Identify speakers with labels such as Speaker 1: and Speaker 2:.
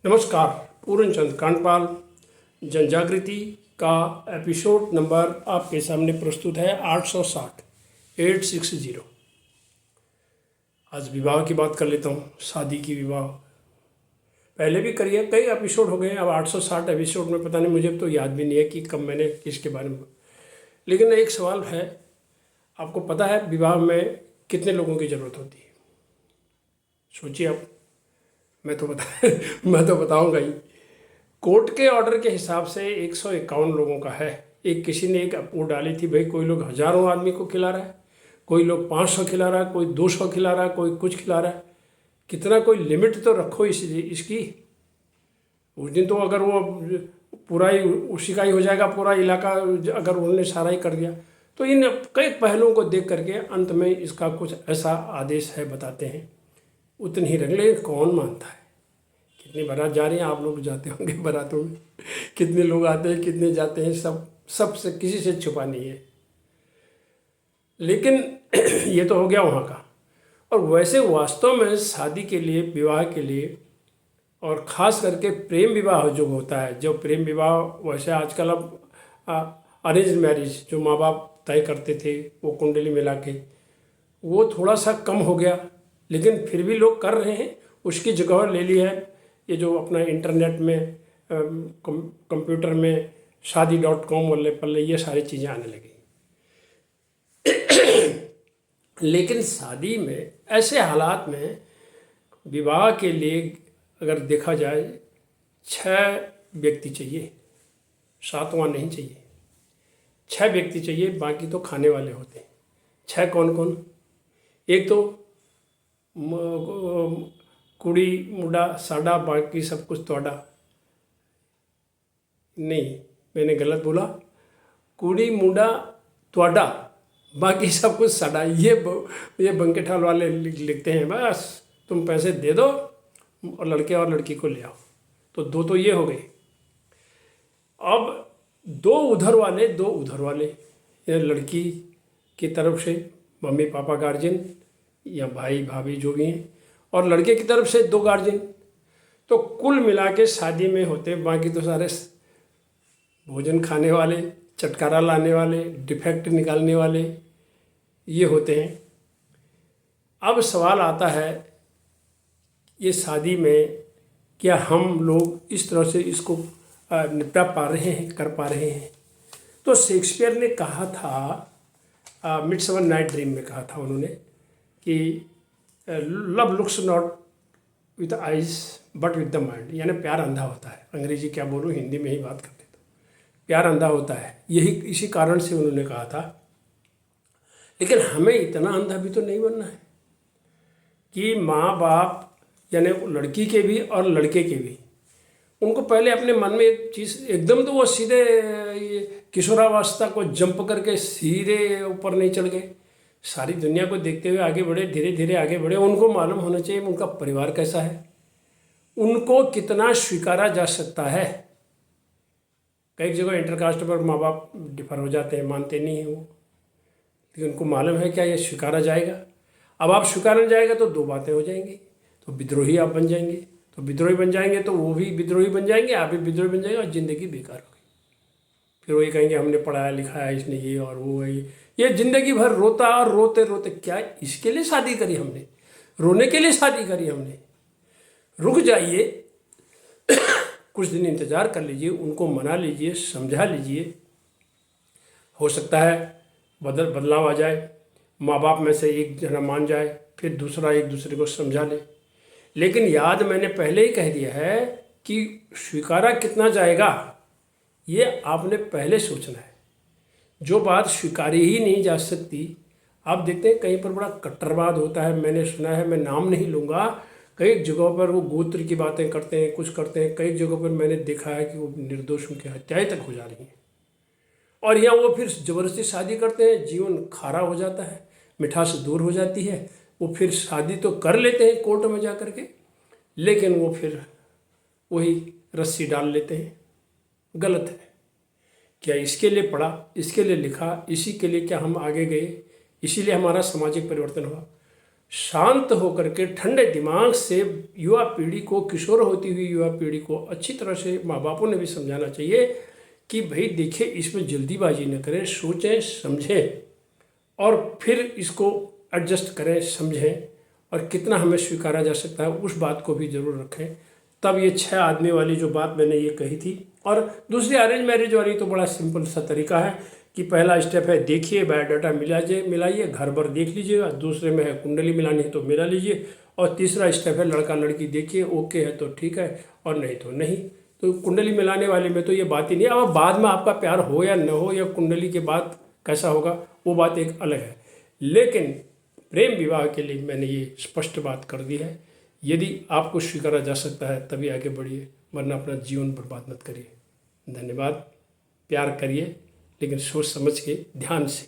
Speaker 1: नमस्कार। पूर्णचंद कांडपाल जनजागृति का episode number आपके सामने प्रस्तुत है 860। आज विवाह की बात कर लेता हूँ। शादी की विवाह पहले भी करी है, कई एपिसोड हो गए। अब 860 एपिसोड में पता नहीं, मुझे तो याद भी नहीं है कि कब मैंने किसके बारे में। लेकिन एक सवाल है, आपको पता है विवाह में कितने लोगों की ज़रूरत होती है? सोचिए आप। मैं तो बताऊंगा ही। कोर्ट के ऑर्डर के हिसाब से 151 लोगों का है। एक किसी ने एक वो डाली थी, भाई कोई लोग हज़ारों आदमी को खिला रहा है, कोई लोग 500 खिला रहा है, कोई 200 खिला रहा है, कोई कुछ खिला रहा है। कितना, कोई लिमिट तो रखो इसकी। उस दिन तो अगर वो पूरा ही उसी का ही हो जाएगा, पूरा इलाका, अगर उन्होंने सारा ही कर दिया। तो इन कई पहलुओं को देख करके अंत में इसका कुछ ऐसा आदेश है, बताते हैं उतनी ही रख ले। कौन मानता है? कितनी बारात जा रही हैं, आप लोग जाते होंगे बारातों में, कितने लोग आते हैं, कितने जाते हैं, सबसे किसी से छुपा नहीं है। लेकिन ये तो हो गया वहाँ का। और वैसे वास्तव में शादी के लिए, विवाह के लिए, और ख़ास करके प्रेम विवाह जो होता है, जो प्रेम विवाह वैसे आजकल अब अरेंज मैरिज जो माँ बाप तय करते थे वो कुंडली मिला के, वो थोड़ा सा कम हो गया। लेकिन फिर भी लोग कर रहे हैं। उसकी जगह ले ली है ये जो अपना इंटरनेट में, कंप्यूटर में शादी.com वल्ले पल्ले ये सारी चीज़ें आने लगी। लेकिन शादी में ऐसे हालात में विवाह के लिए अगर देखा जाए 6 व्यक्ति चाहिए, 7वां नहीं चाहिए। 6 व्यक्ति चाहिए, बाकी तो खाने वाले होते हैं। 6 कौन कौन? एक तो कुड़ी मुंडा साडा, बाकी सब कुछ तोड़ा। नहीं, मैंने गलत बोला। कुड़ी मुंडा तोड़ा, बाकी सब कुछ साडा। ये बंकेठाल वाले लिखते हैं, बस तुम पैसे दे दो और लड़के और लड़की को ले आओ। तो 2 तो ये हो गए। अब 2 उधर वाले, 2 उधर वाले। ये लड़की की तरफ से मम्मी पापा गार्जियन या भाई भाभी जो भी हैं, और लड़के की तरफ से 2 गार्जियन। तो कुल मिला के शादी में होते बाकी तो सारे भोजन खाने वाले, चटकारा लाने वाले, डिफेक्ट निकालने वाले, ये होते हैं। अब सवाल आता है, ये शादी में क्या हम लोग इस तरह से इसको निपटा पा रहे हैं, कर पा रहे हैं? तो शेक्सपियर ने कहा था, मिडसमर नाइट ड्रीम में कहा था उन्होंने कि love looks not with eyes but with the mind. यानी प्यार अंधा होता है। अंग्रेजी क्या बोलूँ, हिंदी में ही बात करते तो प्यार अंधा होता है, यही इसी कारण से उन्होंने कहा था। लेकिन हमें इतना अंधा भी तो नहीं बनना है कि माँ बाप, यानी लड़की के भी और लड़के के भी, उनको पहले अपने मन में एक चीज़, एकदम तो वो सीधे ये किशोरावस्था को जंप करके सीधे ऊपर नहीं चढ़ गए। सारी दुनिया को देखते हुए आगे बढ़े, धीरे धीरे आगे बढ़े। उनको मालूम होना चाहिए उनका परिवार कैसा है, उनको कितना स्वीकारा जा सकता है। कई जगह इंटरकास्ट पर माँ बाप डिफर हो जाते हैं, मानते नहीं हैं वो, लेकिन उनको मालूम है क्या ये स्वीकारा जाएगा। अब आप स्वीकारा जाएगा तो 2 बातें हो जाएंगी। तो विद्रोही आप बन जाएंगे, तो विद्रोही बन जाएंगे तो वो भी विद्रोही बन जाएंगे, आप भी विद्रोही बन जाएंगे, और ज़िंदगी बेकार हो गई। फिर वही कहेंगे हमने पढ़ाया लिखाया, इसने ये और वो है। ये ज़िंदगी भर रोता और रोते रोते, क्या इसके लिए शादी करी हमने? रोने के लिए शादी करी हमने? रुक जाइए, कुछ दिन इंतज़ार कर लीजिए, उनको मना लीजिए, समझा लीजिए। हो सकता है बदलाव आ जाए, माँ बाप में से एक जना मान जाए, फिर दूसरा एक दूसरे को समझा ले। लेकिन याद मैंने पहले ही कह दिया है कि स्वीकारा कितना जाएगा ये आपने पहले सोचना है। जो बात स्वीकारी ही नहीं जा सकती, आप देखते हैं कहीं पर बड़ा कट्टरवाद होता है। मैंने सुना है, मैं नाम नहीं लूँगा, कई जगहों पर वो गोत्र की बातें करते हैं, कुछ करते हैं। कई जगहों पर मैंने देखा है कि वो निर्दोषों की हत्याएं तक हो जा रही हैं, और यहाँ वो फिर ज़बरदस्ती शादी करते हैं। जीवन खारा हो जाता है, मिठास दूर हो जाती है। वो फिर शादी तो कर लेते हैं कोर्ट में जा कर के, लेकिन वो फिर वही रस्सी डाल लेते हैं। गलत है। क्या इसके लिए पढ़ा, इसके लिए लिखा, इसी के लिए क्या हम आगे गए? इसीलिए हमारा सामाजिक परिवर्तन हुआ? शांत होकर के ठंडे दिमाग से युवा पीढ़ी को, किशोर होती हुई युवा पीढ़ी को अच्छी तरह से माँ बापों ने भी समझाना चाहिए कि भाई देखिए, इसमें जल्दीबाजी न करें, सोचें समझें और फिर इसको एडजस्ट करें, समझें और कितना हमें स्वीकारा जा सकता है उस बात को भी ज़रूर रखें। तब ये 6 आदमी वाली जो बात मैंने ये कही थी। और दूसरी अरेंज मैरिज वाली तो बड़ा सिंपल सा तरीका है कि पहला स्टेप है, देखिए बायोडाटा मिलाइए, घर भर देख लीजिएगा। दूसरे में है कुंडली मिलानी है तो मिला लीजिए। और तीसरा स्टेप है लड़का लड़की देखिए, ओके है तो ठीक है और नहीं तो नहीं। तो कुंडली मिलाने वाले में तो ये बात ही नहीं है। अब बाद में आपका प्यार हो या न हो, या कुंडली के बाद कैसा होगा वो बात एक अलग है, लेकिन प्रेम विवाह के लिए मैंने ये स्पष्ट बात कर दी है। यदि आपको स्वीकारा जा सकता है तभी आगे बढ़िए, वरना अपना जीवन बर्बाद मत करिए। धन्यवाद। प्यार करिए, लेकिन सोच समझ के ध्यान से।